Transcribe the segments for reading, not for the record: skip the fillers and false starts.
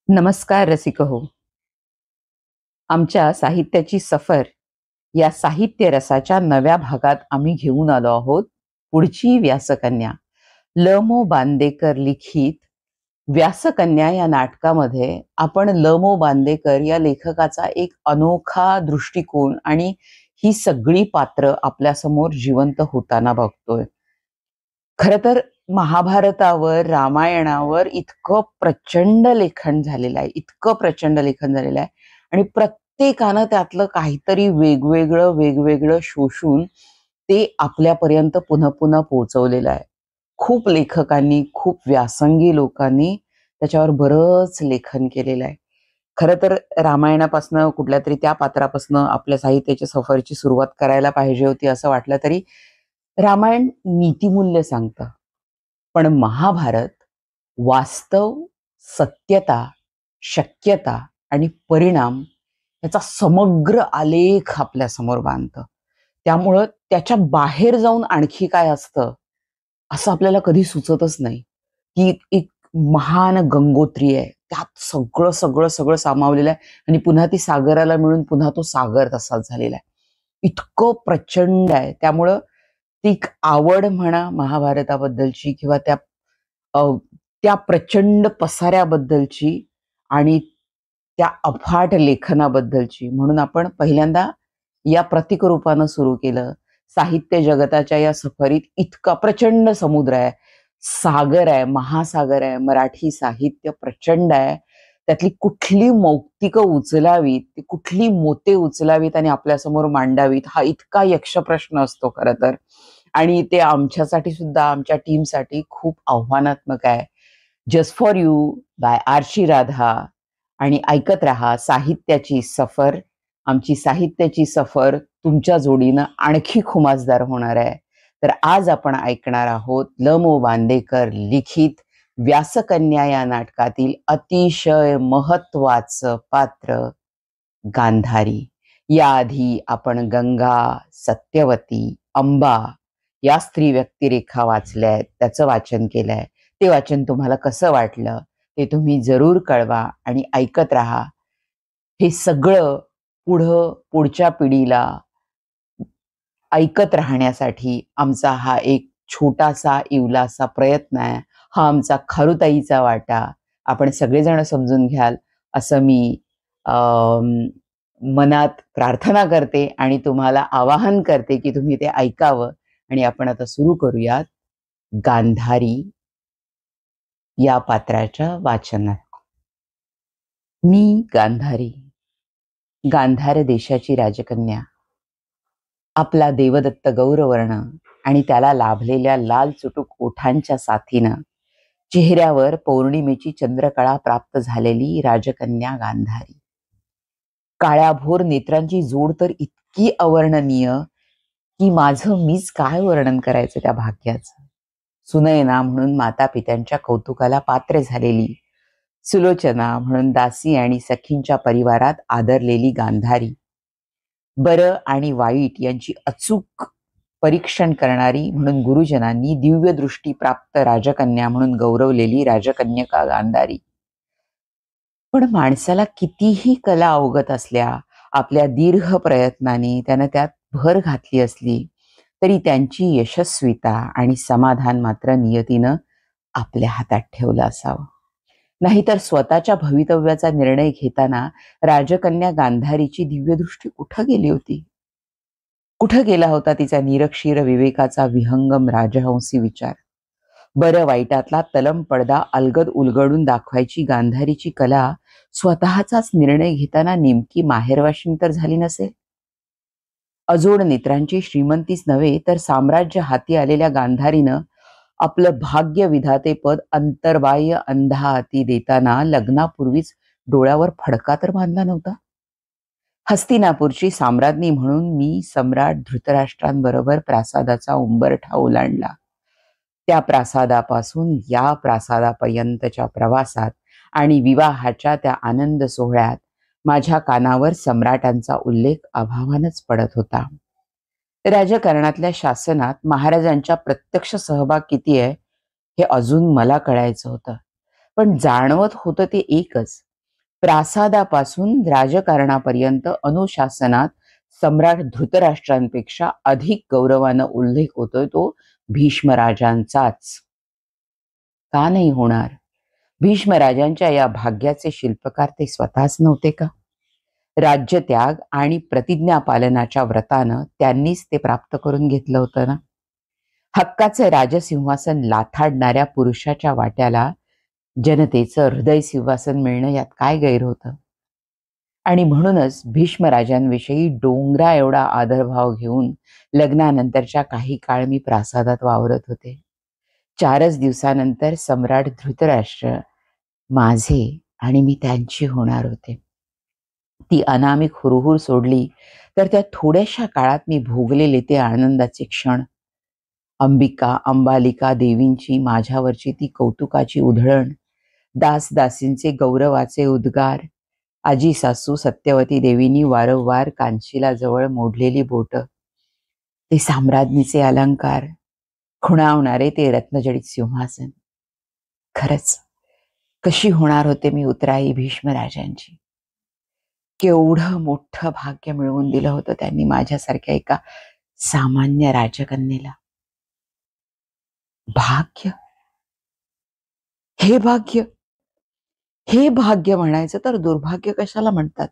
नमस्कार रसिक हो. आमच्या साहित्याची सफर या साहित्य रसाच्या नव्या भागात आम्ही घेऊन आलो आहोत पुढची व्यासकन्या. ल मो बांदेकर लिखित व्यासकन्या या नाटकामध्ये आपण ल मो बांदेकर या लेखकाचा एक अनोखा दृष्टिकोन आणि ही सगळी पात्र आपल्यासमोर जिवंत होताना बघतोय. खरं तर महाभारतावर, रामायणावर इतकं प्रचंड लेखन झालेलं आहे, इतकं प्रचंड लेखन झालेलं आहे आणि प्रत्येकानं त्यातलं काहीतरी वेगवेगळं शोषून ते आपल्यापर्यंत पुन्हा पुन्हा पोहोचवलेलं आहे. खूप लेखकांनी, खूप व्यासंगी लोकांनी त्याच्यावर बरंच लेखन केलेलं आहे. खरं तर रामायणापासनं कुठल्यातरी त्या पात्रापासनं आपल्या साहित्याच्या सफरची सुरुवात करायला पाहिजे होती असं वाटलं तरी रामायण नीतिमूल्य सांगतं, पण महाभारत वास्तव, सत्यता, शक्यता आणि परिणाम याचा समग्र आलेख आपल्या समोर बांधतं. त्यामुळं त्याच्या बाहेर जाऊन आणखी काय असतं असं आपल्याला कधी सुचतच नाही. की एक महान गंगोत्री आहे, त्यात सगळं सगळं सगळं सामावलेलं आहे आणि पुन्हा ती सागराला मिळून पुन्हा तो सागर तसाच झालेला आहे. इतकं प्रचंड आहे. त्यामुळं ती एक आवड म्हणा महाभारताबद्दलची किंवा अ, त्या प्रचंड पसाऱ्याबद्दलची आणि त्या अफाट लेखनाबद्दलची, म्हणून आपण पहिल्यांदा या प्रतीकरूपानं सुरू केलं. साहित्य जगताच्या या सफरीत इतका प्रचंड समुद्र आहे, सागर आहे, महासागर आहे. मराठी साहित्य प्रचंड आहे. त्यातली कुठली मौक्तिकं उचलावीत, ती कुठली मोते उचलावीत आणि आपल्यासमोर मांडावीत, हा इतका यक्ष प्रश्न असतो खरं तर. आणि ते आमच्यासाठी सुद्धा, आमच्या टीमसाठी खूप आव्हानात्मक आहे. Just for you by RJ Radha. आणि ऐकत रहा साहित्याची सफर. आमची साहित्याची सफर तुमच्या जोडीनं आणखी खुमासदार होणार आहे. तर आज आपण ऐकणार आहोत ल मो बांदेकर लिखित व्यासकन्या या नाटकातील अतिशय महत्वाचं पात्र गांधारी. याआधी आपण गंगा, सत्यवती, अंबा या स्त्री व्यक्तिरेखा वाचल्या आहेत, त्याचं वाचन केलंय. ते वाचन तुम्हाला कसं वाटलं ते तुम्ही जरूर कळवा आणि ऐकत राहा. हे सगळं पुढच्या पिढीला ऐकत राहण्यासाठी आमचा हा एक छोटासा इवलासा प्रयत्न आहे. हा आमचा खारुताईचा वाटा आपण सगळेजण समजून घ्याल असं मी मनात प्रार्थना करते आणि तुम्हाला आवाहन करते की तुम्ही ते ऐकावं. आणि आपण आता सुरू करूयात गांधारी या पात्राच्या वाचनात. मी गांधारी, गांधार देशाची राजकन्या. आपला देवदत्त गौरवर्ण आणि त्याला लाभलेल्या लाल चुटूक ओठांच्या साथीनं चेहऱ्यावर पौर्णिमेची चंद्रकळा प्राप्त झालेली राजकन्या गांधारी. काळ्याभोर नेत्रांची जोड तर इतकी अवर्णनीय की माझं मीच काय वर्णन करायचं त्या भाग्याचं. सुनयना म्हणून माता पित्यांच्या कौतुकाला पात्र झालेली, सुलोचना म्हणून दासी आणि सखींच्या परिवारात आदरलेली गांधारी. बरं आणि वाईट यांची अचूक परीक्षण करणारी म्हणून गुरुजनांनी दिव्य दृष्टी प्राप्त राजकन्या म्हणून गौरवलेली राजकन्यका गांधारी. पण माणसाला कितीही कला अवगत असल्या, आपल्या दीर्घ प्रयत्नांनी त्यानं त्यात भर घातली असली तरी त्यांची यशस्वीता आणि समाधान मात्र नियतीनं आपल्या हातात ठेवलं असावं. नाहीतर स्वतःच्या भवितव्याचा निर्णय घेताना राजकन्या गांधारीची दिव्यदृष्टी कुठं गेली होती? कुठं गेला होता तिचा निरक्षीर विवेकाचा विहंगम राजहंसी विचार? बरं वाईटातला तलम पडदा अलगद उलगडून दाखवायची गांधारीची कला स्वतःचाच निर्णय घेताना नेमकी माहेरवाशीण तर झाली नसेल? अजोड नेत्रांची श्रीमंतीच नव्हे तर साम्राज्य हाती आलेल्या गांधारीनं आपलं भाग्य विधातेपद अंतर्बाह्य अंधा हाती देताना लग्नापूर्वीच डोळ्यावर फडका तर बांधला नव्हता? हस्तिनापूरची साम्राज्ञी म्हणून मी सम्राट धृतराष्ट्रांबरोबर प्रासादाचा उंबरठा ओलांडला. त्या प्रासादापासून या प्रासादापर्यंतच्या प्रवासात आणि विवाहाच्या त्या आनंद सोहळ्यात माझ्या कानावर सम्राटांचा उल्लेख अभावानच पडत होता. राजकारणातल्या शासनात महाराजांच्या प्रत्यक्ष सहभाग किती आहे हे अजून मला कळायचं होतं, पण जाणवत होतं ते एकच प्रासादापासून राजकारणापर्यंत अनुशासनात सम्राट धृतराष्ट्रांपेक्षा अधिक गौरवानं उल्लेख होतोय तो भीष्मराजांचाच. का नाही होणार? भीष्मराजांच्या या भाग्याचे शिल्पकार ते स्वतःच नव्हते का? राज्यत्याग आणि प्रतिज्ञा पालनाच्या व्रतानं त्यांनीच ते प्राप्त करून घेतलं होतं ना. हक्काचे राजसिंहासन लाथाडणाऱ्या पुरुषाच्या वाट्याला जनतेचं हृदय सिंहासन मिळणं यात काय गैर होतं? आणि म्हणूनच भीष्मराजांविषयी डोंगरा एवढा आदरभाव घेऊन लग्नानंतरच्या काही काळ मी प्रासादात वावरत होते. 4च दिवसानंतर सम्राट धृतराष्ट्र माझे आणि मी त्यांची होणार होते. ती अनामिक हुरहुर सोडली तर त्या थोड्याशा काळात मी भोगलेले ते आनंदाचे क्षण, अंबिका अंबालिका देवींची माझ्यावरची ती कौतुकाची उधळण, दासदासींचे गौरवाचे उद्गार, आजी सासू सत्यवती देवींनी वारंवार कांशीला जवळ मोडलेली बोट, ते साम्राज्ञीचे अलंकार, खुणावणारे ते रत्नजडित सिंहासन. खरंच कशी होणार होते मी उत्तराई भीष्मराजांची. केवढं मोठं भाग्य मिळवून दिलं होतं त्यांनी माझ्यासारख्या एका सामान्य राजकन्येला. भाग्य, हे भाग्य, हे भाग्य म्हणायचं तर दुर्भाग्य कशाला म्हणतात?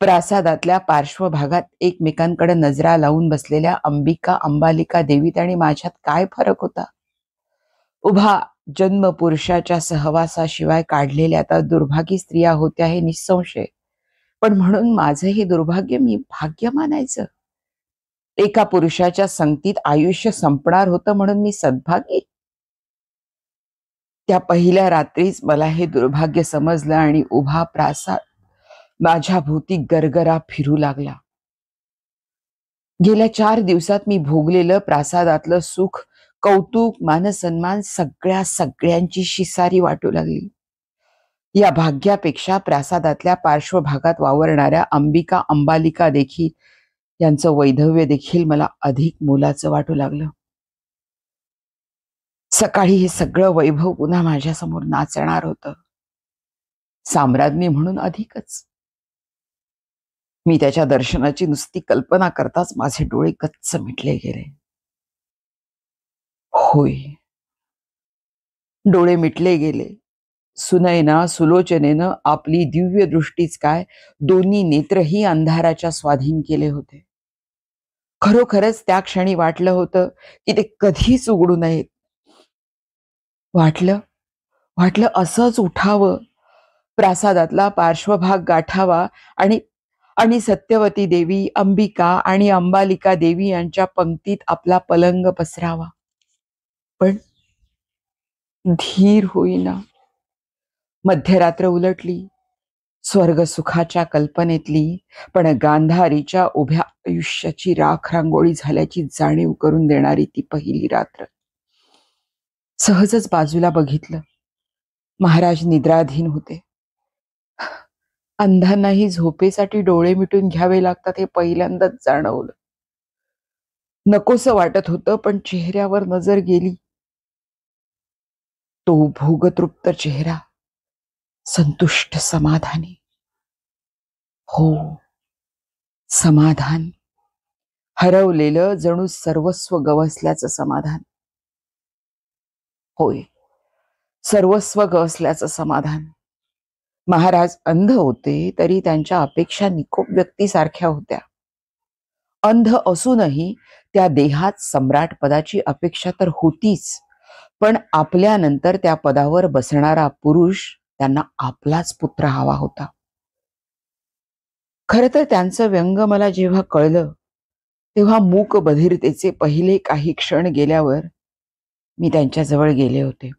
प्रासादातल्या पार्श्वभागात एकमेकांकडे नजरा लावून बसलेल्या अंबिका अंबालिका देवीत आणि माझ्यात काय फरक होता? उभा जन्म पुरुषाच्या सहवासाशिवाय काढलेल्या त्या दुर्भागी स्त्रिया होत्या हे निसंशय, पण म्हणून माझं हे दुर्भाग्य मी भाग्य मानायचं? एका पुरुषाच्या संगतीत आयुष्य संपणार होतं म्हणून मी सद्भागी? त्या पहिल्या रात्रीच मला हे दुर्भाग्य समजलं आणि उभा प्रासाद माझ्या भोवती गरगरा फिरू लागला. गेल्या 4 दिवसात मी भोगलेलं प्रासादातलं सुख, कौतुक, मानसन्मान सगळ्यांची शिसारी वाटू लागली. या भाग्यापेक्षा प्रासादातल्या पार्श्वभागात वावरणाऱ्या अंबिका अंबालिका देखील यांचं वैधव्य देखील मला अधिक मोलाचं वाटू लागलं. सकाळी हे सगळं वैभव पुन्हा माझ्यासमोर नाचणार होतं. साम्राज्ञी म्हणून अधिकच. मी त्याच्या दर्शनाची नुसती कल्पना करताच माझे डोळे गच्च मिटले गेले. होय, डोळे मिटले गेले. सुनयना सुलोचनेनं आपली दिव्य दृष्टीच काय, दोन्ही नेत्रही अंधाराच्या स्वाधीन केले होते. खरोखरच त्या क्षणी वाटलं होतं की ते कधीच उघडू नयेत. वाटलं असंच उठावं, प्रासादातला पार्श्वभाग गाठावा आणि सत्यवती देवी, अंबिका आणि अंबालिका देवी यांच्या पंक्तीत आपला पलंग पसरावा. पण धीर होईना. मध्यरात्र उलटली. स्वर्ग सुखाच्या कल्पनेतली पण गांधारीच्या उभ्या आयुष्याची राख रांगोळी झाल्याची जाणीव करून देणारी ती पहिली रात्र. सहजच बाजूला बघितलं. महाराज निद्राधीन होते. अंधांनाही झोपेसाठी डोळे मिटून घ्यावे लागतात हे पहिल्यांदाच जाणवलं. नकोसं वाटत होतं, पण चेहऱ्यावर नजर गेली. तो भोगतृप्त चेहरा, संतुष्ट समाधानी. हो, समाधान. हरवलेलं जणू सर्वस्व गवसल्याचं समाधान. होय, सर्वस्व गवसल्याचं समाधान. महाराज अंध होते तरी त्यांच्या अपेक्षा निकोप व्यक्तीसारख्या होत्या. अंध असूनही त्या देहात सम्राट पदाची अपेक्षा तर होतीच, पण आपल्यानंतर त्या पदावर बसणारा पुरुष त्यांना आपलाच पुत्र हवा होता. खरं तर त्यांचं व्यंग मला जेव्हा कळलं तेव्हा मूक बधिरतेचे पहिले काही क्षण गेल्यावर मी त्यांच्याजवळ गेले होते.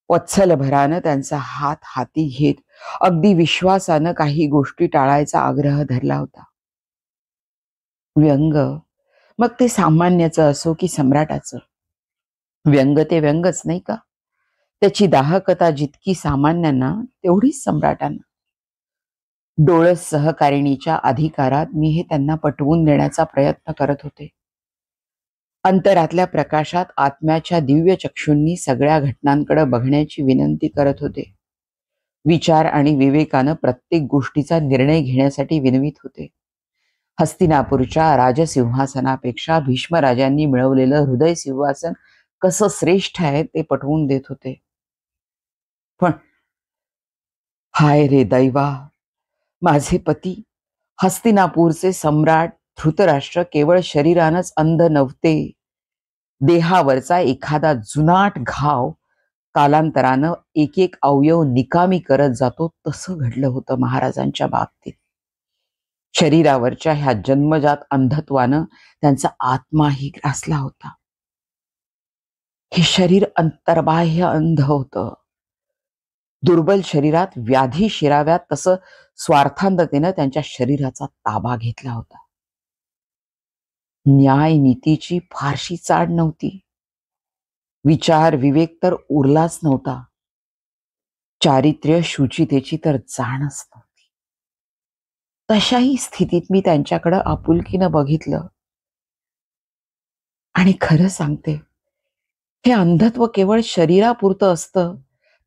वत्सलभरानं त्यांचा हात हाती घेत अगदी विश्वासानं काही गोष्टी टाळायचा आग्रह धरला होता. व्यंग, मग ते सामान्याचं असो की सम्राटाचं, व्यंग ते व्यंगच नाही का? त्याची दाहकता जितकी सामान्यांना तेवढीच सम्राटांना. डोळस सहकारिणीच्या अधिकारात मी हे त्यांना पटवून देण्याचा प्रयत्न करत होते. अंतरातल्या प्रकाशात आत्म्याच्या दिव्य चक्षूंनी सगळ्या घटनांकडे बघण्याची विनंती करत होते. विचार आणि विवेकानं प्रत्येक गोष्टीचा निर्णय घेण्यासाठी विनवित होते. हस्तिनापूरच्या राजसिंहासनापेक्षा भीष्मराजांनी मिळवलेलं हृदय सिंहासन कसं श्रेष्ठ आहे ते पटवून देत होते. पण हाय रे दैवा, माझे पती हस्तिनापूरचे सम्राट धृतराष्ट्र केवळ शरीरानंच अंध नव्हते. देहावरचा एखादा जुनाट घाव कालांतरानं एक एक अवयव निकामी करत जातो, तसं घडलं होतं महाराजांच्या बाबतीत. शरीरावरच्या ह्या जन्मजात अंधत्वानं त्यांचा आत्माही ग्रासला होता. हे शरीर अंतर्बाह्य अंध होतं. दुर्बल शरीरात व्याधी शिराव्यात तसं स्वार्थांधतेनं त्यांच्या शरीराचा ताबा घेतला होता. न्याय नीतीची फारशी चाड नव्हती. विचार विवेक तर उरलाच नव्हता. चारित्र्य शुचितेची तर जाणच नव्हती. तशाही स्थितीत मी त्यांच्याकडं आपुलकीनं बघितलं. आणि खरं सांगते, हे अंधत्व केवळ शरीरापुरतं असतं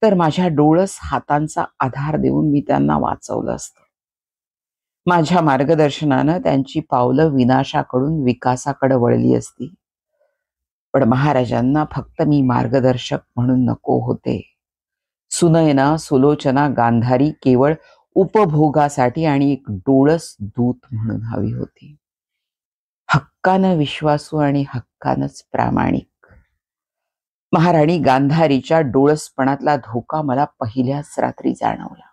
तर माझ्या डोळस हातांचा आधार देऊन मी त्यांना वाचवलं असतं. माझ्या मार्गदर्शनानं त्यांची पावलं विनाशाकडून विकासाकडे वळली असती. पण महाराजांना फक्त मी मार्गदर्शक म्हणून नको होते. सुनयना सुलोचना गांधारी केवळ उपभोगासाठी आणि एक डोळस दूत म्हणून हवी होती. हक्कानं विश्वासू आणि हक्कानंच प्रामाणिक. महाराणी गांधारीच्या डोळसपणातला धोका मला पहिल्याच रात्री जाणवला.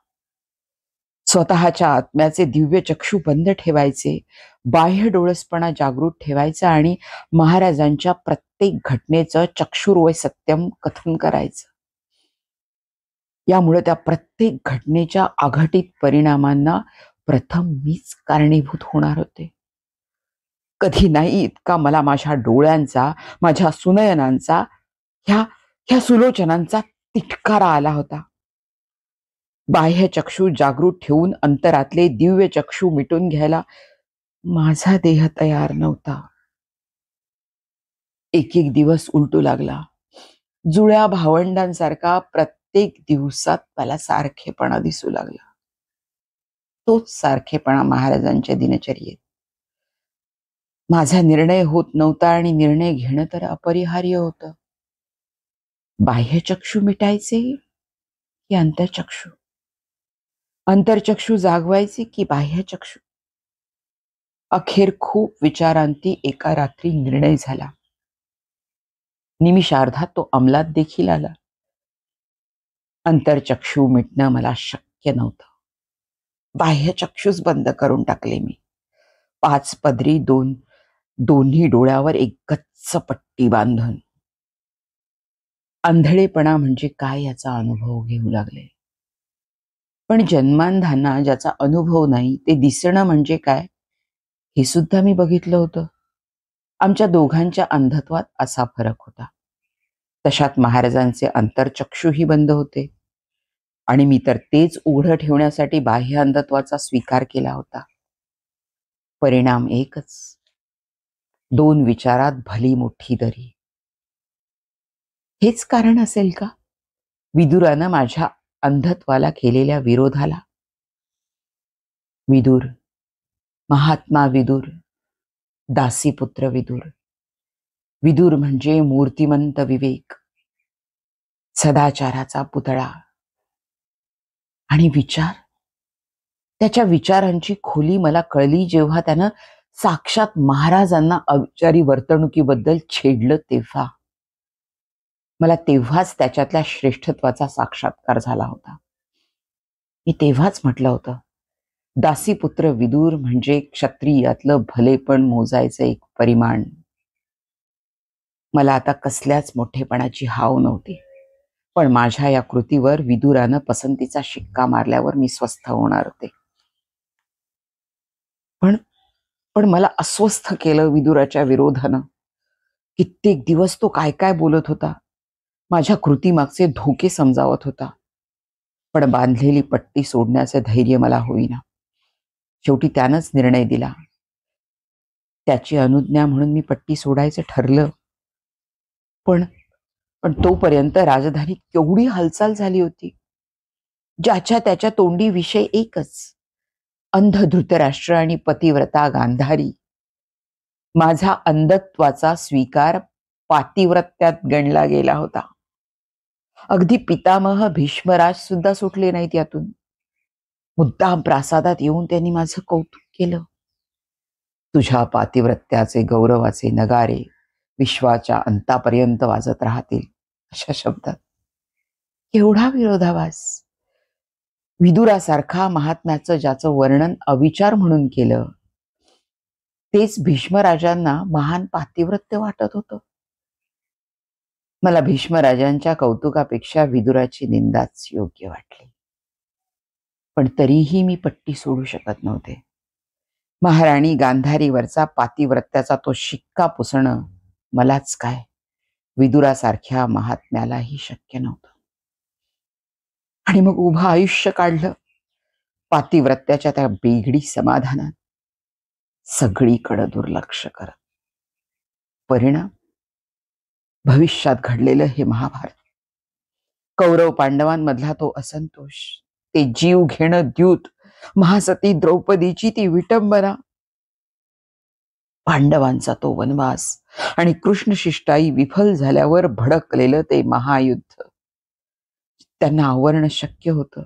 स्वतःच्या आत्म्याचे दिव्य चक्षु बंद ठेवायचे, बाह्य डोळसपणा जागृत ठेवायचा आणि महाराजांच्या प्रत्येक घटनेचं चक्षुर्वय सत्यम कथन करायचं. यामुळे त्या प्रत्येक घटनेच्या अघटित परिणामांना प्रथम मीच कारणीभूत होणार होते. कधी नाही इतका मला माझ्या डोळ्यांचा, माझ्या सुनयनांचा, ह्या सुलोचनांचा तिटकारा आला होता. बाह्य चक्षु जागृत ठेवून अंतरातले दिव्य चक्षु मिटून घ्यायला माझा देह तयार नव्हता. एक एक दिवस उलटू लागला. जुळ्या भावंडांसारखा प्रत्येक दिवसात मला सारखेपणा दिसू लागला. तोच सारखेपणा महाराजांच्या दिनचर्येत. माझा निर्णय होत नव्हता आणि निर्णय घेणं तर अपरिहार्य होतं. बाह्यचक्षु मिटायचे की अंतर्चक्षु? अंतर्चक्षु जागवायचे की बाह्यचक्षु? अखेर खूप विचारांती एका रात्री निर्णय झाला. निमिषार्धात तो अंमलात देखील आला. अंतर्चक्षु मिटणं मला शक्य नव्हतं. बाह्यचक्षुच बंद करून टाकले मी. 5 पदरी दोन्ही डोळ्यावर एक गच्च पट्टी बांधून आंधळेपणा म्हणजे काय याचा अनुभव घेऊ लागले. पण जन्मांधांना ज्याचा अनुभव नाही ते दिसणं म्हणजे काय हे सुद्धा मी बघितलं होतं. आमच्या दोघांच्या अंधत्वात असा फरक होता. तशात महाराजांचे अंतर्चक्षुही बंद होते आणि मी तर तेच उघडं ठेवण्यासाठी बाह्य अंधत्वाचा स्वीकार केला होता. परिणाम एकच, 2 विचारात भली मोठी दरी. हेच कारण असेल का विदुरानं माझ्या अंधत्वाला केलेल्या विरोधाला? विदुर, महात्मा विदुर, दासीपुत्र विदुर. विदुर म्हणजे मूर्तिमंत विवेक, सदाचाराचा पुतळा. आणि विचार, त्याच्या विचारांची खोली मला कळली जेव्हा त्यानं साक्षात महाराजांना अविचारी वर्तणुकीबद्दल छेडलं तेव्हा. मला तेव्हाच त्याच्यातल्या श्रेष्ठत्वाचा साक्षात्कार झाला होता. मी तेव्हाच म्हटलं होतं, दासीपुत्र विदुर म्हणजे क्षत्रियातलं भलेपण मोजायचं एक परिमाण. मला आता कसल्याच मोठेपणाची हाव नव्हती. पण माझ्या या कृतीवर विदुरानं पसंतीचा शिक्का मारल्यावर मी स्वस्थ होणार होते. पण मला अस्वस्थ केलं विदुराच्या विरोधानं. कित्येक दिवस तो काय काय बोलत होता, माझ्या कृतीमागचे धोके समजावत होता. पण बांधलेली पट्टी सोडण्याचं धैर्य मला होईना. शेवटी त्यानंच निर्णय दिला. त्याची अनुज्ञा म्हणून मी पट्टी सोडायचं ठरलं. पण तोपर्यंत राजधानीत केवढी हालचाल झाली होती. ज्याच्या त्याच्या तोंडी विषय एकच, अंध धृतराष्ट्र आणि पतिव्रता गांधारी. माझा अंधत्वाचा स्वीकार पातिव्रत्यात गणला गेला होता. अगदी पितामह भीष्मराज सुद्धा सुटले नाहीत यातून. मुद्दाम प्रासादात येऊन त्यांनी माझं कौतुक केलं. तुझ्या पातिव्रत्याचे गौरवाचे नगारे विश्वाच्या अंतापर्यंत वाजत राहतील, अशा शब्दात. एवढा विरोधाभास. विदुरासारखा महात्म्याचं ज्याचं वर्णन अविचार म्हणून केलं, तेच भीष्मराजांना महान पातिव्रत्य वाटत होतं. मला भीष्मराजांच्या कौतुकापेक्षा विदुराची निंदाच योग्य वाटली. पण तरीही मी पट्टी सोडू शकत नव्हते. महाराणी गांधारीवरचा पातिव्रत्याचा तो शिक्का पुसणं मलाच काय, विदुरासारख्या महात्म्यालाही शक्य नव्हतं. आणि मग उभं आयुष्य काढलं पातिव्रत्याच्या त्या बेगडी समाधानात, सगळीकडं दुर्लक्ष करत. परिणाम, भविष्यात घडलेलं हे महाभारत, कौरव पांडवांमधला तो असंतोष, ते जीव घेणं द्यूत, महासती द्रौपदीची ती विटंबना, पांडवांचा तो वनवास आणि कृष्णशिष्टाई विफल झाल्यावर भडकलेलं ते महायुद्ध. त्यांना आवरणं शक्य होतं.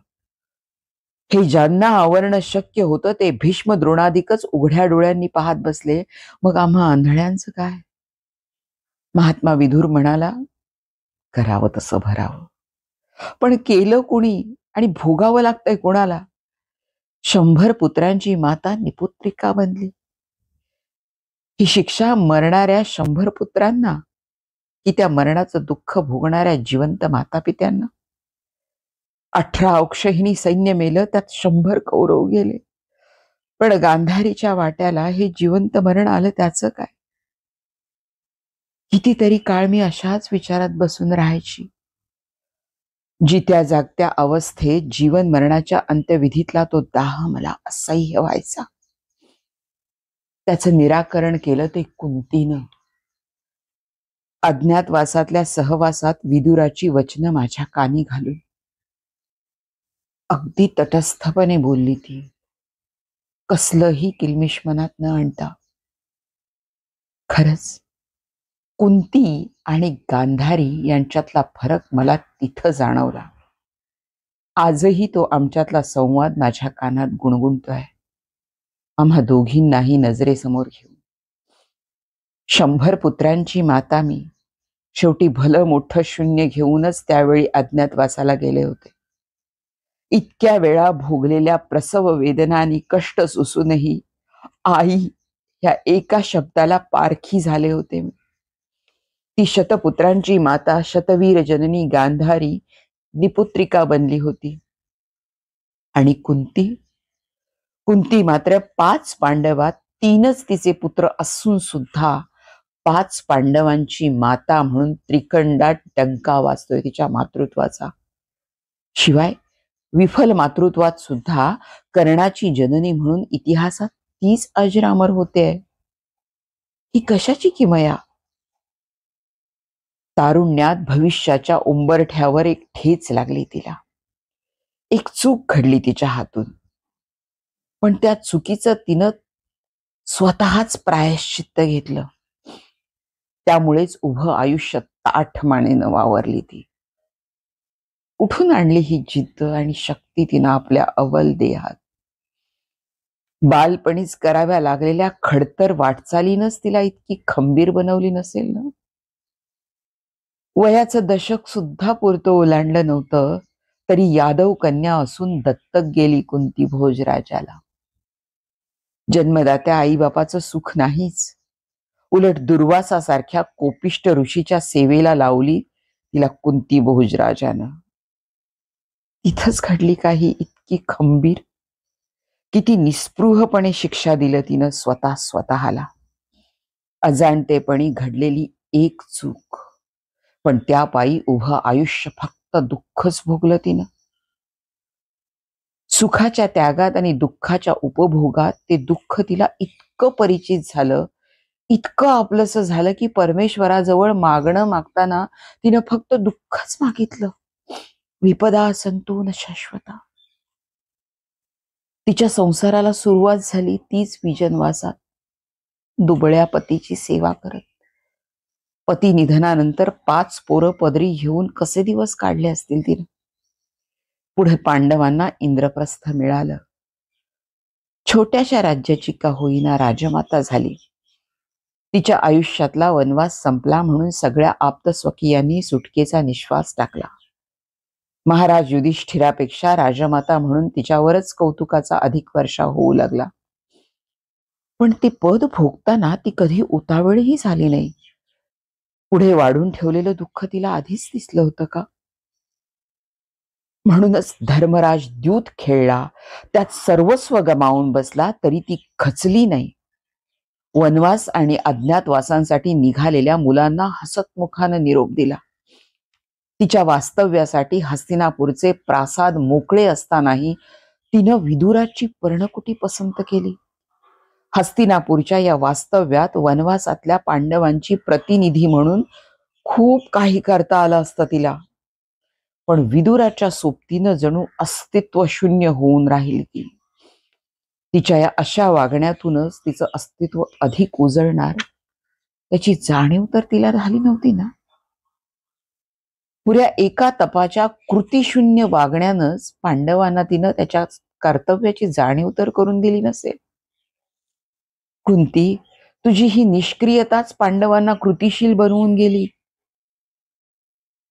हे ज्यांना आवरणं शक्य होतं ते भीष्म द्रोणादिकच उघड्या डोळ्यांनी पाहत बसले. मग आम्हा आंधळ्यांचं काय? महात्मा विदुर म्हणाला, करावं तसं भरावं. पण केलं कुणी आणि भोगावं लागतंय कोणाला? 100 पुत्रांची माता निपुत्रिका बनली. ही शिक्षा मरणाऱ्या 100 पुत्रांना की त्या मरणाचं दुःख भोगणाऱ्या जिवंत माता पित्यांना? 18 अक्षहिणी सैन्य मेलं, त्यात 100 कौरव गेले. पण गांधारीच्या वाट्याला हे जिवंत मरण आलं, त्याचं काय? कितीतरी काळ मी अशाच विचारात बसून राहायची. जित्या जागत्या अवस्थेत जीवन मरणाच्या अंत्यविधीतला तो दाह मला असह्य व्हायचा. त्याचं निराकरण केलं ते कुंतीनं. अज्ञातवासातल्या सहवासात विदुराची वचनं माझ्या कानी घालून अगदी तटस्थपणे बोलली ती, कसलंही किलमिश मनात न आणता. खरंच कुंती आणि गांधारी यांच्यातला फरक मला तिथं जाणवला. आजही तो आमच्यातला संवाद माझ्या कानात गुणगुणतोय, आम्हा दोघींनाही नजरेसमोर घेऊन. 100 पुत्रांची माता मी, शेवटी भलं मोठं शून्य घेऊनच त्यावेळी अज्ञातवासाला गेले होते. इतक्या वेळा भोगलेल्या प्रसव वेदना आणि कष्ट सुसूनही आई ह्या एका शब्दाला पारखी झाले होते मी. ती शतपुत्रांची माता, शतवीर जननी गांधारी निपुत्रिका बनली होती. आणि कुंती मात्र 5 पांडवात 3च तिचे पुत्र असून सुद्धा 5 पांडवांची माता म्हणून त्रिखंडात डंका वाजतोय तिच्या मातृत्वाचा. शिवाय विफल मातृत्वात सुद्धा कर्णाची जननी म्हणून इतिहासात तीच अजरामर होते. ही कशाची किमया? तारुण्यात भविष्याच्या उंबरठ्यावर एक ठेच लागली तिला. एक चूक घडली तिच्या हातून, पण त्या चुकीचं तिनं स्वतःच प्रायश्चित्त घेतलं. त्यामुळेच उभं आयुष्य ताठमानेनं वावरली ती. कुठून आणली ही जिद्द आणि शक्ती तिनं आपल्या अवल देहात? बालपणीच कराव्या लागलेल्या खडतर वाटचालीनच तिला इतकी खंबीर बनवली नसेल ना? वयाचं दशक सुद्धा पुरतं ओलांडलं नव्हतं तरी यादव कन्या असून दत्तक गेली कुंती भोजराजाला. जन्मदात्या आईबापाचं सुख नाहीच, उलट दुर्वासासारख्या कोपिष्ट ऋषीच्या सेवेला लावली तिला कुंती भोजराजानं. इथंच घडली काही इतकी खंबीर? किती निस्पृहपणे शिक्षा दिलं तिनं स्वतःला. अजाणतेपणी घडलेली एक चूक, पण त्या पायी उभं आयुष्य फक्त दुःखच भोगलं तिनं. सुखाच्या त्यागात आणि दुःखाच्या उपभोगात ते दुःख तिला इतकं परिचित झालं, इतकं आपलंसं झालं की परमेश्वराजवळ मागणं मागताना तिनं फक्त दुःखच मागितलं. विपदा संतो न शाश्वता. तिच्या संसाराला सुरुवात झाली तीच विजनवासात, दुबळ्या पतीची सेवा करत. पती निधनानंतर 5 पोरं पदरी घेऊन कसे दिवस काढले असतील तिने. पुढे पांडवांना इंद्रप्रस्थ मिळालं. छोट्याशा राज्याची का होईना राजमाता झाली. तिच्या आयुष्यातला वनवास संपला म्हणून सगळ्या आप्तस्वकीयांनी सुटकेचा निश्वास टाकला. महाराज युधिष्ठिरापेक्षा राजमाता म्हणून तिच्यावरच कौतुकाचा अधिक वर्षा होऊ लागला. पण ते पद भोगताना ती कधी उतावळही झाली नाही. पुढे वाढून ठेवलेलं दुःख तिला आधीच दिसलं होतं का? म्हणूनच धर्मराज द्यूत खेळला, त्यात सर्वस्व गमावून बसला तरी ती खचली नाही. वनवास आणि अज्ञातवासांसाठी निघालेल्या मुलांना हसतमुखानं निरोप दिला. तिच्या वास्तव्यासाठी हस्तिनापूरचे प्रासाद मोकळे असतानाही तिनं विदुराची पर्णकुटी पसंत केली. हस्तिनापूरच्या या वास्तव्यात वनवासातल्या पांडवांची प्रतिनिधी म्हणून खूप काही करता आलं असतं तिला. पण विदुराच्या सोबतीनं जणू अस्तित्व शून्य होऊन राहिली ती. तिच्या या अशा वागण्यातूनच तिचं अस्तित्व अधिक उजळणार त्याची जाणीव तर तिला झाली नव्हती ना. पुऱ्या एका तपाच्या कृतीशून्य वागण्यानंच पांडवांना तिनं त्याच्या कर्तव्याची जाणीव तर करून दिली नसेल. कुंती, तुझी ही निष्क्रियताच पांडवांना कृतिशील बनवून गेली.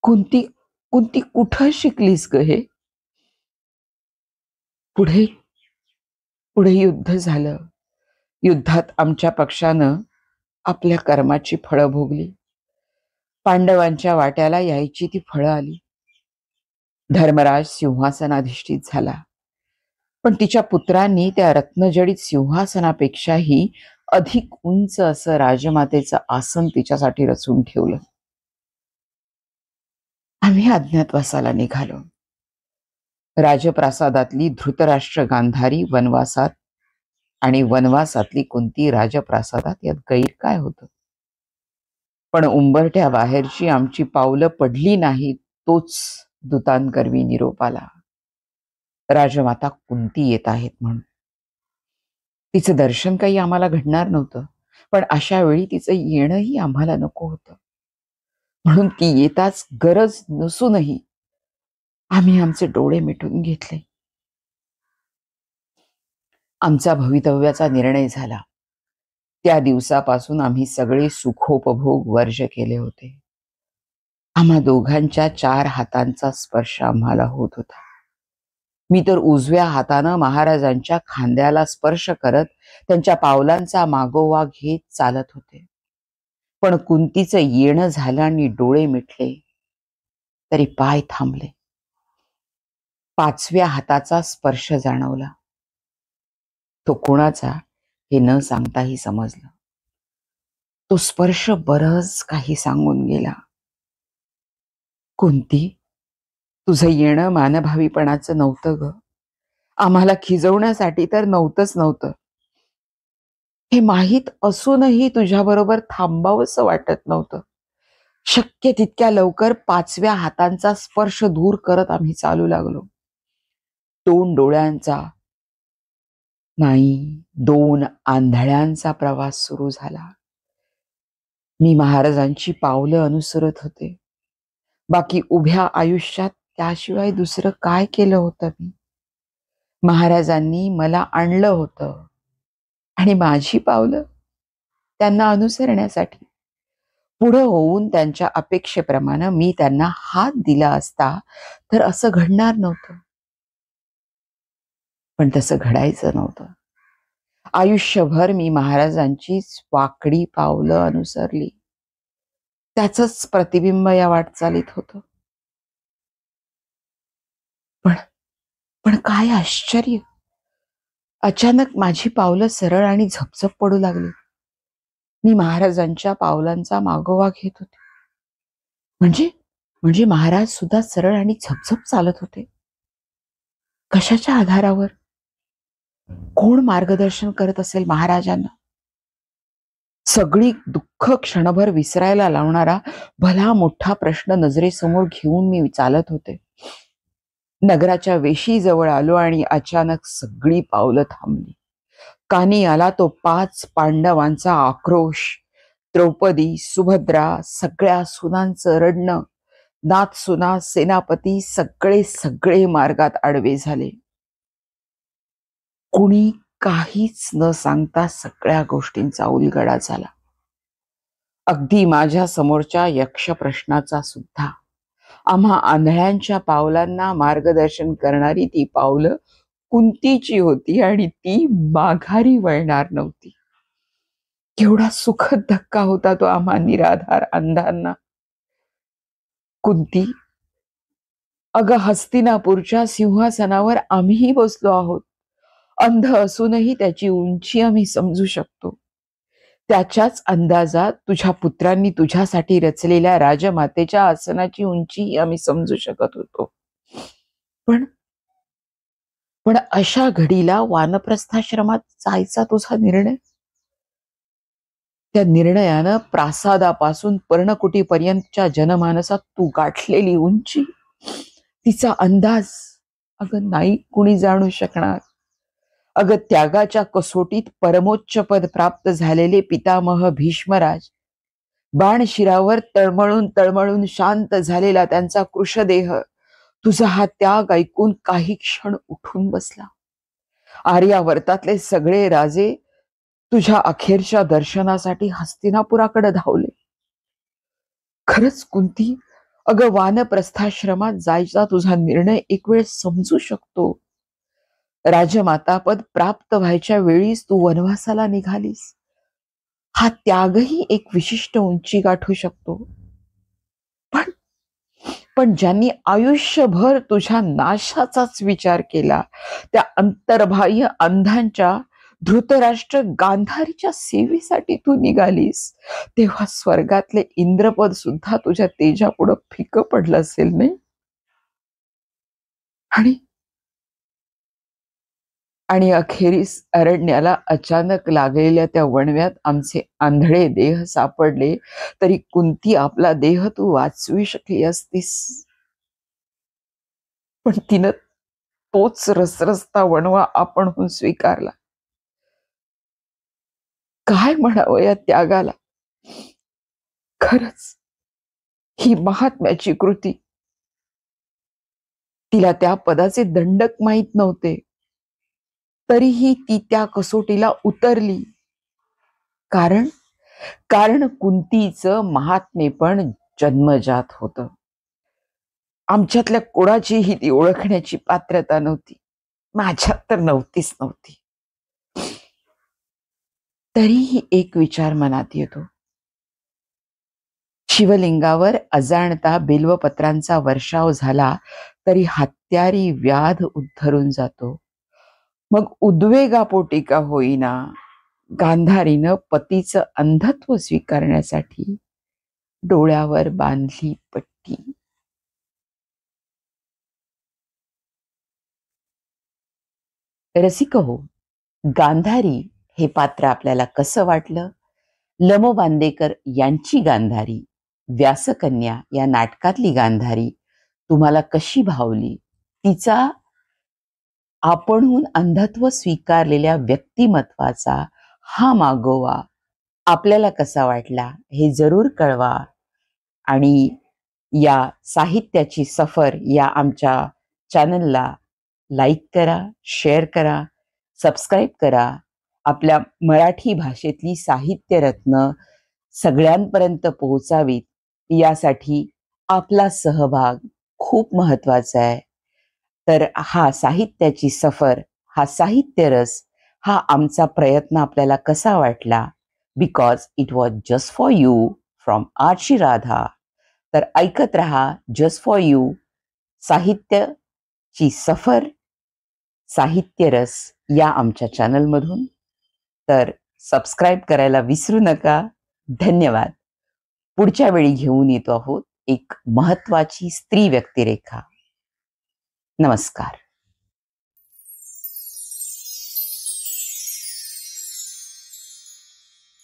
कुंती कुंती कुठं शिकलीस ग हे? पुढे पुढे युद्ध झालं. युद्धात आमच्या पक्षानं आपल्या कर्माची फळं भोगली. पांडवांच्या वाट्याला यायची ती फळं आली. धर्मराज सिंहासनाधिष्ठित झाला. पण तिच्या पुत्रांनी त्या रत्नजडित सिंहासनापेक्षाही अधिक उंच असं राजमातेचं आसन तिच्यासाठी रचून ठेवलं. आम्ही अज्ञातवासाला निघालो. राजप्रासादातली धृतराष्ट्र गांधारी वनवासात आणि वनवासातली कुंती राजप्रासादात, यात गैर काय होतं? पण उंबरठ्या बाहेरची आमची पावलं पडली नाही तोच दूतांकरवी निरोप आला. राजमाता कुंती येत आहेत म्हणून. तिचं दर्शन काही आम्हाला घडणार नव्हतं, पण अशा वेळी तिचं येणंही आम्हाला नको होतं. म्हणून ती येताच गरज नसूनही आम्ही आमचे डोळे मिटून घेतले. आमचा भवितव्याचा निर्णय झाला. त्या दिवसापासून आम्ही सगळे सुखोपभोग वर्ज केले होते. आम्हा दोघांच्या 4 हातांचा स्पर्श आम्हाला होत होता. मी तर उजव्या हातानं महाराजांच्या खांद्याला स्पर्श करत त्यांच्या पावलांचा मागोवा घेत चालत होते. पण कुंतीचं येणं झालं आणि डोळे मिटले तरी पाय थांबले. 5व्या हाताचा स्पर्श जाणवला. तो कोणाचा हे न सांगताही समजलं. तो स्पर्श बरंच काही सांगून गेला. कुंती, तुझं येणं मानभावीपणाचं नव्हतं ग. आम्हाला खिजवण्यासाठी तर नव्हतं. हे माहीत असूनही तुझ्याबरोबर थांबावंसं वाटत नव्हतं. शक्य तितक्या लवकर 5व्या हातांचा स्पर्श दूर करत आम्ही चालू लागलो. 2 डोळ्यांचा नाही, 2 आंधळ्यांचा प्रवास सुरू झाला. मी महाराजांची पावलं अनुसरत होते. बाकी उभ्या आयुष्यात त्याशिवाय दुसरं काय केलं होतं मी? महाराजांनी मला आणलं होतं आणि माझी पावलं त्यांना अनुसरण्यासाठी. पुढं होऊन त्यांच्या अपेक्षेप्रमाणे मी त्यांना हात दिला असता तर असं घडणार नव्हतं. पण तसं घडायचं नव्हतं. आयुष्यभर मी महाराजांची वाकडी पावलं अनुसरली. त्याचंच प्रतिबिंब या वाटचालीत होतं. पण काय आश्चर्य! अचानक माझी पावलं सरळ आणि झपझप पडू लागली. मी महाराजांच्या पावलांचा मागोवा घेत होते. म्हणजे महाराज सुद्धा सरळ आणि झपझप चालत होते. कशाच्या आधारावर? कोण मार्गदर्शन करत असेल महाराजांना? सगळी दुःख क्षणभर विसरायला लावणारा भला मोठा प्रश्न नजरेसमोर घेऊन मी चालत होते. नगराच्या वेशीजवळ आलो आणि अचानक सगळी पावलं थांबली. कानी आला तो 5 पांडवांचा आक्रोश. द्रौपदी, सुभद्रा, सगळ्या सुनांचं रडणं. नाथसुना, सेनापती सगळे सगळे मार्गात आडवे झाले. कुणी काहीच न सांगता सगळ्या गोष्टींचा उलगडा झाला. अगदी माझ्या समोरच्या यक्ष प्रश्नाचा सुद्धा. आम्हा आंधळ्यांच्या पावलांना मार्गदर्शन करणारी ती पावलं कुंतीची होती आणि ती माघारी वळणार नव्हती. केवढा सुखद धक्का होता तो आम्हा निराधार अंधांना. कुंती, अगं हस्तिनापूरच्या सिंहासनावर आम्हीही बसलो आहोत. अंध असूनही त्याची उंची आम्ही समजू शकतो. त्याच्याच अंदाजात तुझ्या पुत्रांनी तुझ्यासाठी रचलेल्या राजमातेच्या आसनाची उंची आम्ही समजू शकत होतो. पण पण अशा घडीला वानप्रस्थाश्रमात जायचा तुझा निर्णय. त्या निर्णयानं प्रासादापासून पर्णकुटीपर्यंतच्या जनमानसात तू गाठलेली उंची, तिचा अंदाज अगं नाही कुणी जाणू शकणार. अगं त्यागाच्या कसोटीत परमोच्च पद प्राप्त झालेले पितामह भीष्मराज, बाणशिरावर तळमळून तळमळून शांत झालेला त्यांचा कृशदेह, तुझा हा त्याग ऐकून काही क्षण उठून बसला. आर्यावर्तातले सगळे राजे तुझ्या अखेरच्या दर्शनासाठी हस्तिनापुराकडे धावले. खरंच कुंती, अगं वानप्रस्थाश्रमात जायचा तुझा निर्णय एक वेळ समजू शकतो. राजमातापद प्राप्त व्हायच्या वेळीच तू वनवासाला निघालीस. हा त्यागही एक विशिष्ट उंची गाठू शकतो. पण पण ज्यांनी आयुष्यभर तुझ्या नाशाचाच विचार केला, त्या अंतर्बाह्य अंधांच्या धृतराष्ट्र गांधारीच्या सेवेसाठी तू निघालीस, तेव्हा स्वर्गातले इंद्रपद सुद्धा तुझ्या तेजापुढं फिकं पडलं असेल नाही. आणि अखेरीस अरण्याला अचानक लागलेल्या त्या वणव्यात आमचे आंधळे देह सापडले तरी कुंती आपला देह तू वाचवी शकली असतीस. पण तिनं तोच रसरसता वणवा आपणहून स्वीकारला. काय म्हणावं या त्यागाला. खरंच ही महात्म्याची कृती. तिला त्या पदाचे दंडक माहीत नव्हते, तरीही ती त्या कसोटीला उतरली. कारण कुंतीचं महात्म्य पण जन्मजात होतं. आमच्यातल्या कोणाचीही ती ओळखण्याची पात्रता नव्हती. माझ्यात तर नव्हतीच नव्हती. तरीही एक विचार मनात येतो. शिवलिंगावर अजाणता बिल्वपत्रांचा वर्षाव झाला तरी हत्यारी व्याध उद्धरून जातो. मग उद्वेगापोटी का होईना गांधारीनं पतीचं अंधत्व स्वीकारण्यासाठी डोळ्यावर बांधली पट्टी. रसिक हो, गांधारी हे पात्र आपल्याला कसं वाटलं? ल मो बांदेकर यांची गांधारी, व्यासकन्या या नाटकातली गांधारी तुम्हाला कशी भावली? तिचा आपणहून अंधत्व स्वीकारलेल्या व्यक्तिमत्वाचा हा मागोवा आपल्याला कसा वाटला हे जरूर कळवा. आणि या साहित्याची सफर या आमच्या चॅनलला लाईक करा, शेअर करा, सबस्क्राईब करा. आपल्या मराठी भाषेतली साहित्य रत्न सगळ्यांपर्यंत पोहोचावीत यासाठी आपला सहभाग खूप महत्वाचा आहे. तर हा साहित्याची सफर, हा साहित्य रस, हा आमचा प्रयत्न आपल्याला कसा वाटला? Because it was just for you from RJ Radha. तर ऐकत रहा जस्ट फॉर यू साहित्याची सफर, साहित्य रस या आमच्या चॅनलमधून. तर सबस्क्राईब करायला विसरू नका. धन्यवाद. पुढच्या वेळी घेऊन येतो आहोत एक महत्वाची स्त्री व्यक्तिरेखा. नमस्कार.